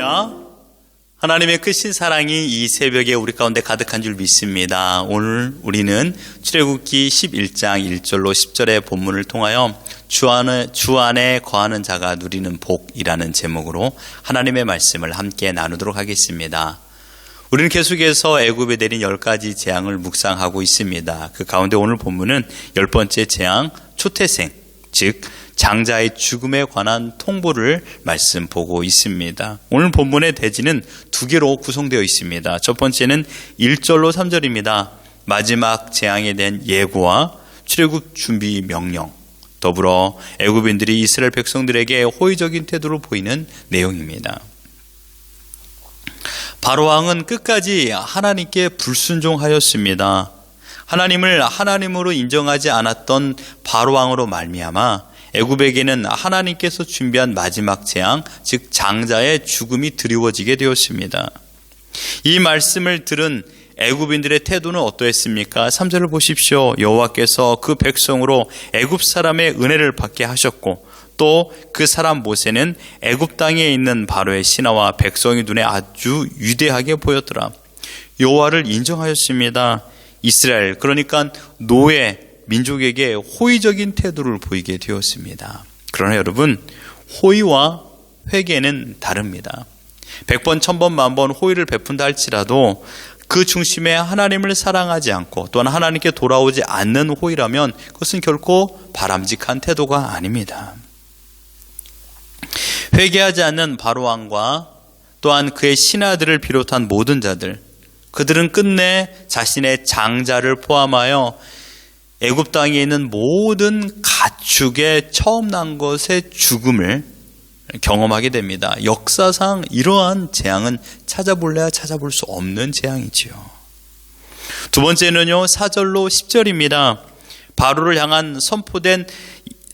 할렐루야. 하나님의 크신 사랑이 이 새벽에 우리 가운데 가득한 줄 믿습니다. 오늘 우리는 출애굽기 11장 1절로 10절의 본문을 통하여 주 안에 거하는 자가 누리는 복이라는 제목으로 하나님의 말씀을 함께 나누도록 하겠습니다. 우리는 계속해서 애굽에 내린 10가지 재앙을 묵상하고 있습니다. 그 가운데 오늘 본문은 10번째 재앙, 초태생, 즉 장자의 죽음에 관한 통보를 말씀 보고 있습니다. 오늘 본문의 대지는 두 개로 구성되어 있습니다. 첫 번째는 1절로 3절입니다. 마지막 재앙에 대한 예고와 출애굽 준비 명령, 더불어 애굽인들이 이스라엘 백성들에게 호의적인 태도를 보이는 내용입니다. 바로 왕은 끝까지 하나님께 불순종하였습니다. 하나님을 하나님으로 인정하지 않았던 바로 왕으로 말미암아 애굽에게는 하나님께서 준비한 마지막 재앙, 즉 장자의 죽음이 드리워지게 되었습니다. 이 말씀을 들은 애굽인들의 태도는 어떠했습니까? 3절을 보십시오. 여호와께서 그 백성으로 애굽 사람의 은혜를 받게 하셨고 또 그 사람 모세는 애굽 땅에 있는 바로의 신하와 백성의 눈에 아주 위대하게 보였더라. 여호와를 인정하였습니다. 이스라엘, 그러니까 노예 민족에게 호의적인 태도를 보이게 되었습니다. 그러나 여러분, 호의와 회개는 다릅니다. 100번, 1000번, 만번 호의를 베푼다 할지라도 그 중심에 하나님을 사랑하지 않고 또한 하나님께 돌아오지 않는 호의라면 그것은 결코 바람직한 태도가 아닙니다. 회개하지 않는 바로왕과 또한 그의 신하들을 비롯한 모든 자들, 그들은 끝내 자신의 장자를 포함하여 애굽 땅에 있는 모든 가축의 처음 난 것의 죽음을 경험하게 됩니다. 역사상 이러한 재앙은 찾아볼래야 찾아볼 수 없는 재앙이지요. 두 번째는요, 4절로 10절입니다. 바로를 향한 선포된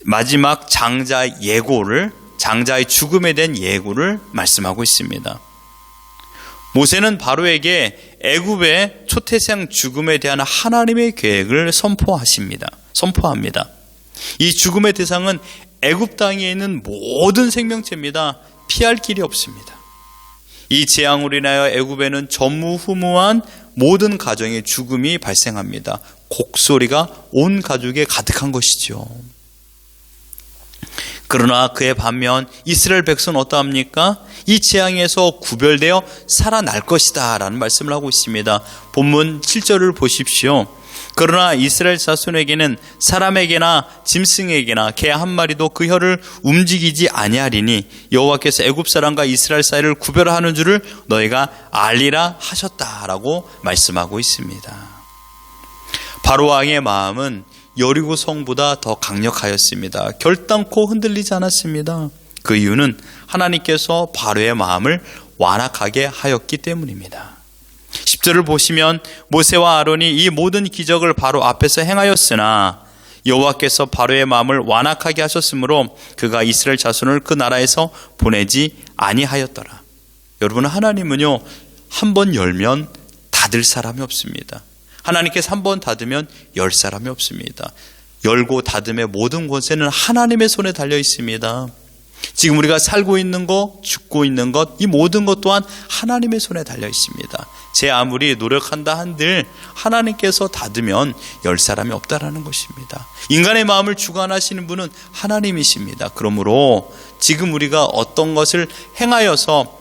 마지막 장자의 예고를, 장자의 죽음에 대한 예고를 말씀하고 있습니다. 모세는 바로에게 애굽의 초태생 죽음에 대한 하나님의 계획을 선포합니다. 이 죽음의 대상은 애굽 땅에 있는 모든 생명체입니다. 피할 길이 없습니다. 이 재앙으로 인하여 애굽에는 전무후무한 모든 가정의 죽음이 발생합니다. 곡소리가 온 가족에 가득한 것이죠. 그러나 그의 반면 이스라엘 백성은 어떠합니까? 이 재앙에서 구별되어 살아날 것이다 라는 말씀을 하고 있습니다. 본문 7절을 보십시오. 그러나 이스라엘 자손에게는 사람에게나 짐승에게나 개 한 마리도 그 혀를 움직이지 아니하리니 여호와께서 애굽 사람과 이스라엘 사이를 구별하는 줄을 너희가 알리라 하셨다라고 말씀하고 있습니다. 바로 왕의 마음은 여리고 성보다 더 강력하였습니다. 결단코 흔들리지 않았습니다. 그 이유는 하나님께서 바로의 마음을 완악하게 하였기 때문입니다. 10절을 보시면 모세와 아론이 이 모든 기적을 바로 앞에서 행하였으나 여호와께서 바로의 마음을 완악하게 하셨으므로 그가 이스라엘 자손을 그 나라에서 보내지 아니하였더라. 여러분, 하나님은요, 한 번 열면 닫을 사람이 없습니다. 하나님께서 한 번 닫으면 열 사람이 없습니다. 열고 닫음의 모든 권세는 하나님의 손에 달려 있습니다. 지금 우리가 살고 있는 것, 죽고 있는 것, 이 모든 것 또한 하나님의 손에 달려 있습니다. 제 아무리 노력한다 한들 하나님께서 닫으면 열 사람이 없다라는 것입니다. 인간의 마음을 주관하시는 분은 하나님이십니다. 그러므로 지금 우리가 어떤 것을 행하여서,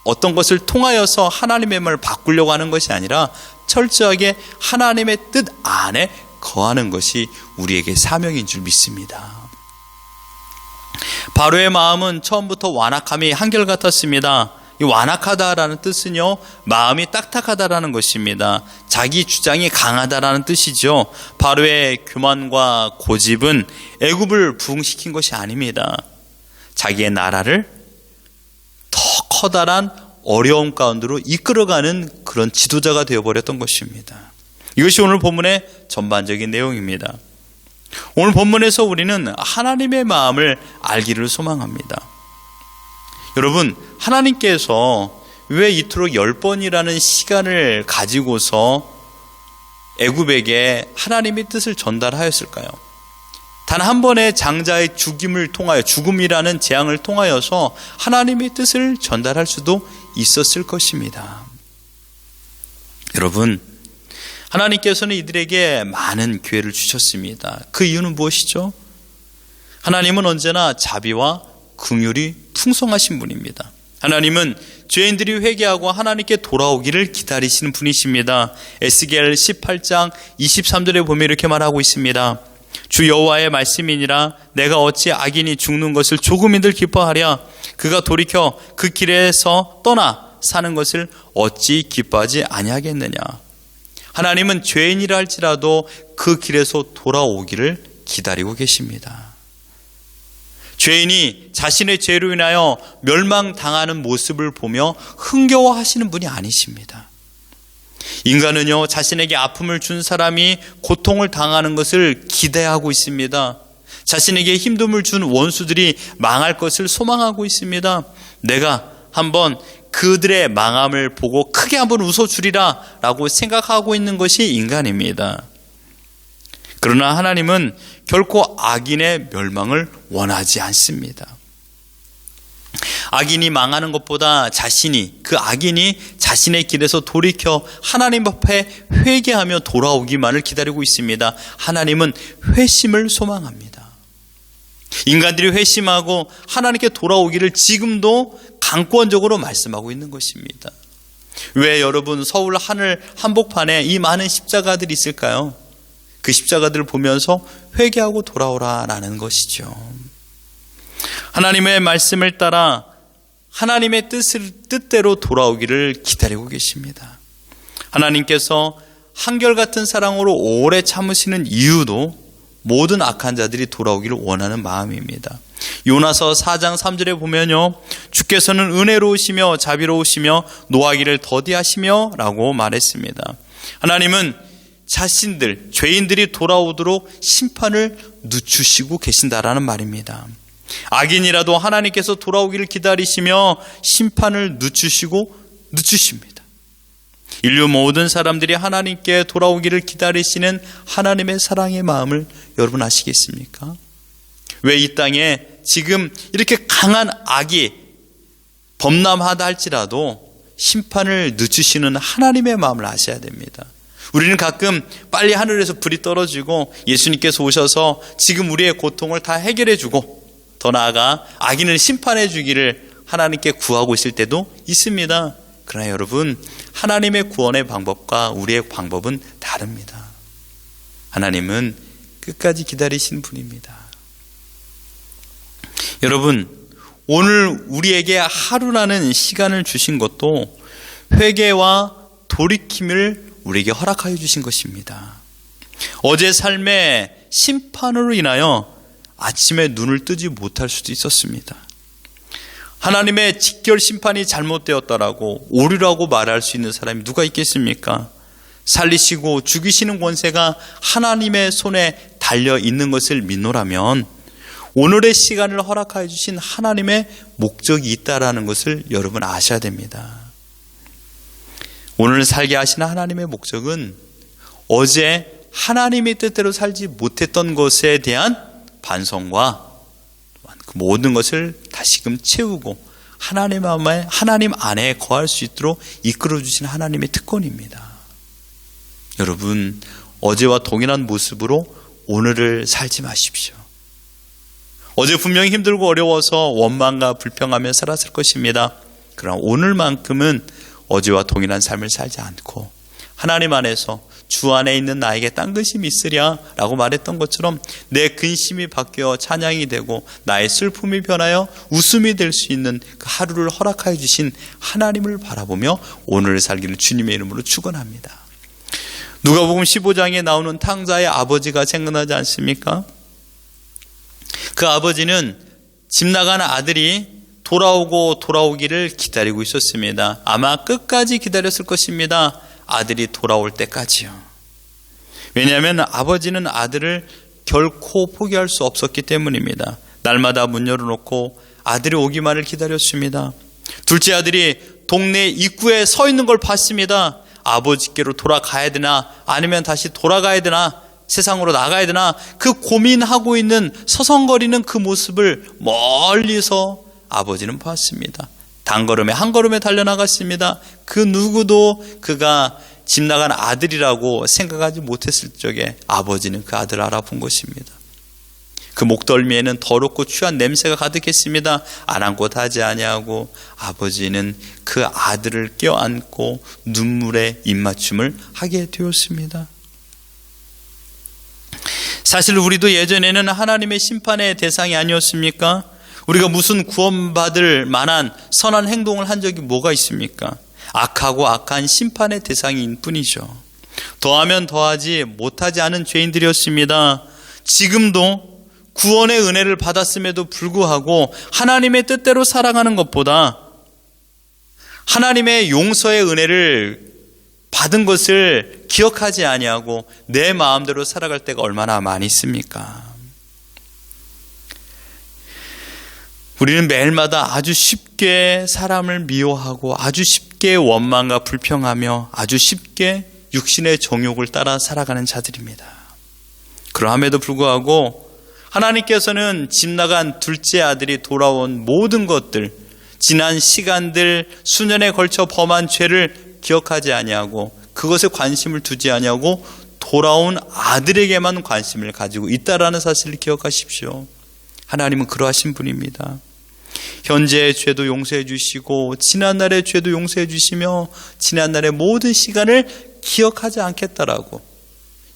어떤 것을 통하여서 하나님의 말을 바꾸려고 하는 것이 아니라 철저하게 하나님의 뜻 안에 거하는 것이 우리에게 사명인 줄 믿습니다. 바로의 마음은 처음부터 완악함이 한결같았습니다. 이 완악하다라는 뜻은요, 마음이 딱딱하다라는 것입니다. 자기 주장이 강하다라는 뜻이죠. 바로의 교만과 고집은 애굽을 부흥시킨 것이 아닙니다. 자기의 나라를 더 커다란 어려움 가운데로 이끌어가는 그런 지도자가 되어버렸던 것입니다. 이것이 오늘 본문의 전반적인 내용입니다. 오늘 본문에서 우리는 하나님의 마음을 알기를 소망합니다. 여러분, 하나님께서 왜 이토록 10번이라는 시간을 가지고서 애굽에게 하나님의 뜻을 전달하였을까요? 단 한 번의 장자의 죽임을 통하여, 죽음이라는 재앙을 통하여서 하나님의 뜻을 전달할 수도 있었을 것입니다. 여러분, 하나님께서는 이들에게 많은 기회를 주셨습니다. 그 이유는 무엇이죠? 하나님은 언제나 자비와 긍휼이 풍성하신 분입니다. 하나님은 죄인들이 회개하고 하나님께 돌아오기를 기다리시는 분이십니다. 에스겔 18장 23절에 보면 이렇게 말하고 있습니다. 주 여호와의 말씀이니라. 내가 어찌 악인이 죽는 것을 조금이들 기뻐하랴. 그가 돌이켜 그 길에서 떠나 사는 것을 어찌 기뻐하지 아니하겠느냐. 하나님은 죄인이라 할지라도 그 길에서 돌아오기를 기다리고 계십니다. 죄인이 자신의 죄로 인하여 멸망당하는 모습을 보며 흥겨워하시는 분이 아니십니다. 인간은요, 자신에게 아픔을 준 사람이 고통을 당하는 것을 기대하고 있습니다. 자신에게 힘듦을 준 원수들이 망할 것을 소망하고 있습니다. 내가 한번 그들의 망함을 보고 크게 한번 웃어주리라 라고 생각하고 있는 것이 인간입니다. 그러나 하나님은 결코 악인의 멸망을 원하지 않습니다. 악인이 망하는 것보다 그 악인이 자신의 길에서 돌이켜 하나님 앞에 회개하며 돌아오기만을 기다리고 있습니다. 하나님은 회심을 소망합니다. 인간들이 회심하고 하나님께 돌아오기를 지금도 강권적으로 말씀하고 있는 것입니다. 왜 여러분 서울 하늘 한복판에 이 많은 십자가들이 있을까요? 그 십자가들을 보면서 회개하고 돌아오라라는 것이죠. 하나님의 말씀을 따라 하나님의 뜻대로 돌아오기를 기다리고 계십니다. 하나님께서 한결같은 사랑으로 오래 참으시는 이유도 모든 악한 자들이 돌아오기를 원하는 마음입니다. 요나서 4장 3절에 보면요, 주께서는 은혜로우시며 자비로우시며 노하기를 더디하시며 라고 말했습니다. 하나님은 자신들, 죄인들이 돌아오도록 심판을 늦추시고 계신다라는 말입니다. 악인이라도 하나님께서 돌아오기를 기다리시며 심판을 늦추십니다. 인류 모든 사람들이 하나님께 돌아오기를 기다리시는 하나님의 사랑의 마음을 여러분 아시겠습니까? 왜 이 땅에 지금 이렇게 강한 악이 범람하다 할지라도 심판을 늦추시는 하나님의 마음을 아셔야 됩니다. 우리는 가끔 빨리 하늘에서 불이 떨어지고 예수님께서 오셔서 지금 우리의 고통을 다 해결해 주고 더 나아가 악인을 심판해 주기를 하나님께 구하고 있을 때도 있습니다. 그러나 여러분, 하나님의 구원의 방법과 우리의 방법은 다릅니다. 하나님은 끝까지 기다리시는 분입니다. 여러분, 오늘 우리에게 하루라는 시간을 주신 것도 회개와 돌이킴을 우리에게 허락하여 주신 것입니다. 어제 삶의 심판으로 인하여 아침에 눈을 뜨지 못할 수도 있었습니다. 하나님의 직결 심판이 잘못되었다라고 오류라고 말할 수 있는 사람이 누가 있겠습니까? 살리시고 죽이시는 권세가 하나님의 손에 달려 있는 것을 믿노라면 오늘의 시간을 허락하여 주신 하나님의 목적이 있다라는 것을 여러분 아셔야 됩니다. 오늘 살게 하시는 하나님의 목적은 어제 하나님의 뜻대로 살지 못했던 것에 대한 반성과 그 모든 것을 다시금 채우고 하나님 안에 거할 수 있도록 이끌어 주신 하나님의 특권입니다. 여러분, 어제와 동일한 모습으로 오늘을 살지 마십시오. 어제 분명히 힘들고 어려워서 원망과 불평하며 살았을 것입니다. 그러나 오늘만큼은 어제와 동일한 삶을 살지 않고 하나님 안에서 주 안에 있는 나에게 딴 근심이 있으랴 라고 말했던 것처럼 내 근심이 바뀌어 찬양이 되고 나의 슬픔이 변하여 웃음이 될 수 있는 그 하루를 허락하여 주신 하나님을 바라보며 오늘을 살기를 주님의 이름으로 축원합니다. 누가복음 15장에 나오는 탕자의 아버지가 생각나지 않습니까? 그 아버지는 집 나간 아들이 돌아오기를 기다리고 있었습니다. 아마 끝까지 기다렸을 것입니다. 아들이 돌아올 때까지요. 왜냐하면 아버지는 아들을 결코 포기할 수 없었기 때문입니다. 날마다 문 열어놓고 아들이 오기만을 기다렸습니다. 둘째 아들이 동네 입구에 서 있는 걸 봤습니다. 아버지께로 돌아가야 되나 아니면 다시 돌아가야 되나 세상으로 나가야 되나 그 고민하고 있는 서성거리는 그 모습을 멀리서 아버지는 봤습니다. 단걸음에 한 걸음에 달려나갔습니다. 그 누구도 그가 집 나간 아들이라고 생각하지 못했을 적에 아버지는 그 아들을 알아본 것입니다. 그 목덜미에는 더럽고 취한 냄새가 가득했습니다. 아랑곳하지 아니하고 아버지는 그 아들을 껴안고 눈물의 입맞춤을 하게 되었습니다. 사실 우리도 예전에는 하나님의 심판의 대상이 아니었습니까? 우리가 무슨 구원받을 만한 선한 행동을 한 적이 뭐가 있습니까? 악하고 악한 심판의 대상인 뿐이죠. 더하면 더하지 못하지 않은 죄인들이었습니다. 지금도 구원의 은혜를 받았음에도 불구하고 하나님의 뜻대로 살아가는 것보다 하나님의 용서의 은혜를 받은 것을 기억하지 아니하고 내 마음대로 살아갈 때가 얼마나 많이 있습니까? 우리는 매일마다 아주 쉽게 사람을 미워하고 아주 쉽게 원망과 불평하며 아주 쉽게 육신의 정욕을 따라 살아가는 자들입니다. 그러함에도 불구하고 하나님께서는 집 나간 둘째 아들이 돌아온 모든 것들, 지난 시간들, 수년에 걸쳐 범한 죄를 기억하지 아니하고 그것에 관심을 두지 아니하고 돌아온 아들에게만 관심을 가지고 있다라는 사실을 기억하십시오. 하나님은 그러하신 분입니다. 현재의 죄도 용서해 주시고 지난날의 죄도 용서해 주시며 지난날의 모든 시간을 기억하지 않겠다라고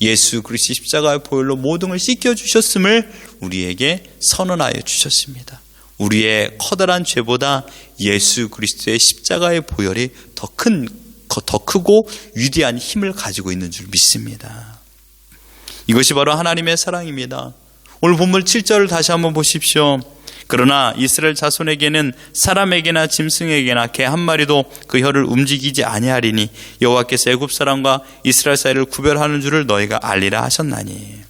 예수 그리스도 십자가의 보혈로 모든 걸 씻겨주셨음을 우리에게 선언하여 주셨습니다. 우리의 커다란 죄보다 예수 그리스도의 십자가의 보혈이 더 크고 위대한 힘을 가지고 있는 줄 믿습니다. 이것이 바로 하나님의 사랑입니다. 오늘 본문 7절을 다시 한번 보십시오. 그러나 이스라엘 자손에게는 사람에게나 짐승에게나 개 한 마리도 그 혀를 움직이지 아니하리니 여호와께서 애굽 사람과 이스라엘 사이를 구별하는 줄을 너희가 알리라 하셨나니.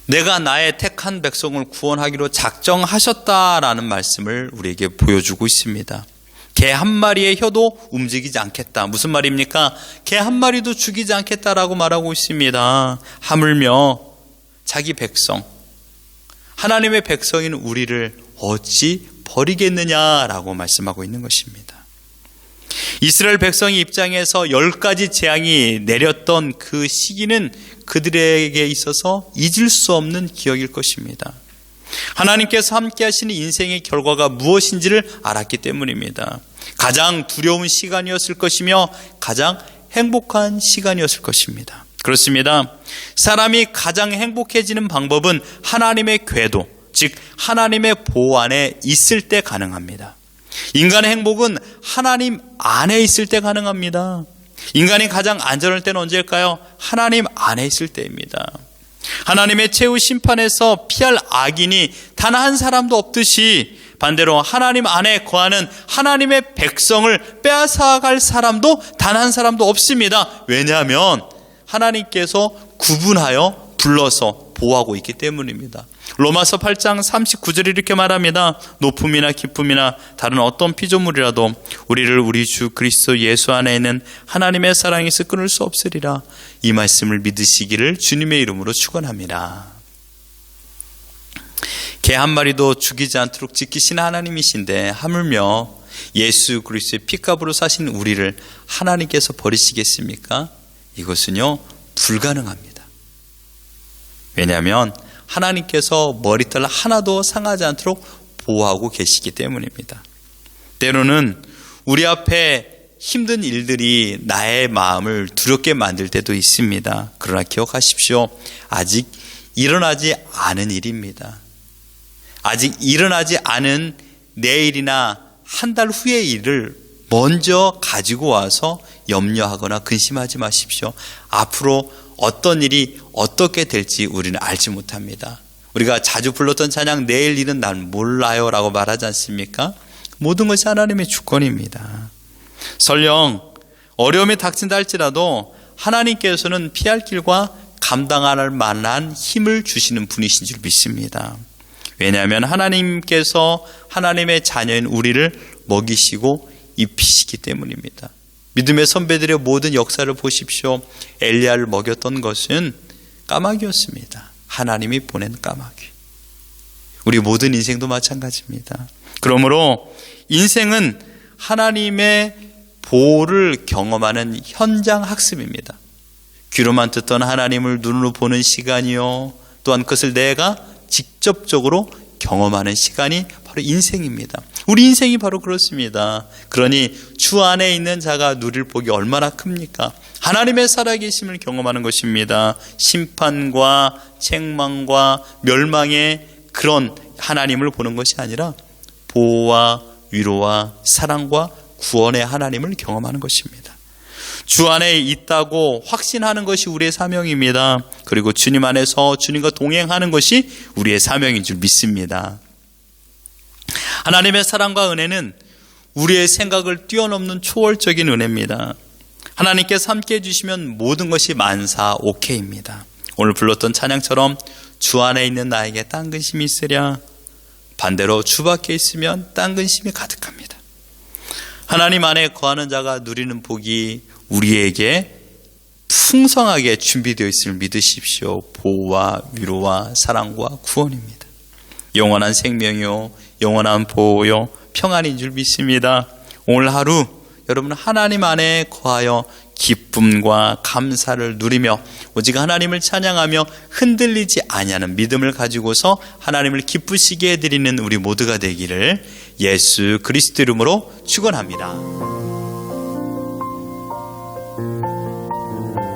내가 나의 택한 백성을 구원하기로 작정하셨다라는 말씀을 우리에게 보여주고 있습니다. 개 한 마리의 혀도 움직이지 않겠다. 무슨 말입니까? 개 한 마리도 죽이지 않겠다라고 말하고 있습니다. 하물며 자기 백성, 하나님의 백성인 우리를 어찌 버리겠느냐라고 말씀하고 있는 것입니다. 이스라엘 백성의 입장에서 10가지 재앙이 내렸던 그 시기는 그들에게 있어서 잊을 수 없는 기억일 것입니다. 하나님께서 함께 하시는 인생의 결과가 무엇인지를 알았기 때문입니다. 가장 두려운 시간이었을 것이며 가장 행복한 시간이었을 것입니다. 그렇습니다. 사람이 가장 행복해지는 방법은 하나님의 궤도, 즉 하나님의 보호 안에 있을 때 가능합니다. 인간의 행복은 하나님 안에 있을 때 가능합니다. 인간이 가장 안전할 때는 언제일까요? 하나님 안에 있을 때입니다. 하나님의 최후 심판에서 피할 악인이 단 한 사람도 없듯이 반대로 하나님 안에 거하는 하나님의 백성을 빼앗아갈 사람도 단 한 사람도 없습니다. 왜냐하면 하나님께서 구분하여 불러서 보호하고 있기 때문입니다. 로마서 8장 39절에 이렇게 말합니다. 높음이나 깊음이나 다른 어떤 피조물이라도 우리를 우리 주 그리스도 예수 안에 있는 하나님의 사랑에서 끊을 수 없으리라. 이 말씀을 믿으시기를 주님의 이름으로 축원합니다. 개 한 마리도 죽이지 않도록 지키시는 하나님이신데 하물며 예수 그리스도의 피값으로 사신 우리를 하나님께서 버리시겠습니까? 이것은요 불가능합니다. 왜냐하면 하나님께서 머리털 하나도 상하지 않도록 보호하고 계시기 때문입니다. 때로는 우리 앞에 힘든 일들이 나의 마음을 두렵게 만들 때도 있습니다. 그러나 기억하십시오. 아직 일어나지 않은 일입니다. 아직 일어나지 않은 내일이나 한 달 후의 일을 먼저 가지고 와서 염려하거나 근심하지 마십시오. 앞으로 어떤 일이 어떻게 될지 우리는 알지 못합니다. 우리가 자주 불렀던 찬양 내일 일은 난 몰라요 라고 말하지 않습니까? 모든 것이 하나님의 주권입니다. 설령 어려움이 닥친다 할지라도 하나님께서는 피할 길과 감당할 만한 힘을 주시는 분이신 줄 믿습니다. 왜냐하면 하나님께서 하나님의 자녀인 우리를 먹이시고 입히시기 때문입니다. 믿음의 선배들의 모든 역사를 보십시오. 엘리야를 먹였던 것은 까마귀였습니다. 하나님이 보낸 까마귀. 우리 모든 인생도 마찬가지입니다. 그러므로 인생은 하나님의 보호를 경험하는 현장 학습입니다. 귀로만 듣던 하나님을 눈으로 보는 시간이요, 또한 그것을 내가 직접적으로 경험하는 시간이 바로 인생입니다. 우리 인생이 바로 그렇습니다. 그러니 주 안에 있는 자가 누릴 복이 얼마나 큽니까? 하나님의 살아계심을 경험하는 것입니다. 심판과 책망과 멸망의 그런 하나님을 보는 것이 아니라 보호와 위로와 사랑과 구원의 하나님을 경험하는 것입니다. 주 안에 있다고 확신하는 것이 우리의 사명입니다. 그리고 주님 안에서 주님과 동행하는 것이 우리의 사명인 줄 믿습니다. 하나님의 사랑과 은혜는 우리의 생각을 뛰어넘는 초월적인 은혜입니다. 하나님께서 함께 해주시면 모든 것이 만사 오케이입니다. 오늘 불렀던 찬양처럼 주 안에 있는 나에게 딴 근심이 있으랴, 반대로 주 밖에 있으면 딴 근심이 가득합니다. 하나님 안에 거하는 자가 누리는 복이 우리에게 풍성하게 준비되어 있음을 믿으십시오. 보호와 위로와 사랑과 구원입니다. 영원한 생명이요, 영원한 보호요, 평안인 줄 믿습니다. 오늘 하루 여러분 하나님 안에 거하여 기쁨과 감사를 누리며 오직 하나님을 찬양하며 흔들리지 아니하는 믿음을 가지고서 하나님을 기쁘시게 해드리는 우리 모두가 되기를 예수 그리스도 이름으로 축원합니다.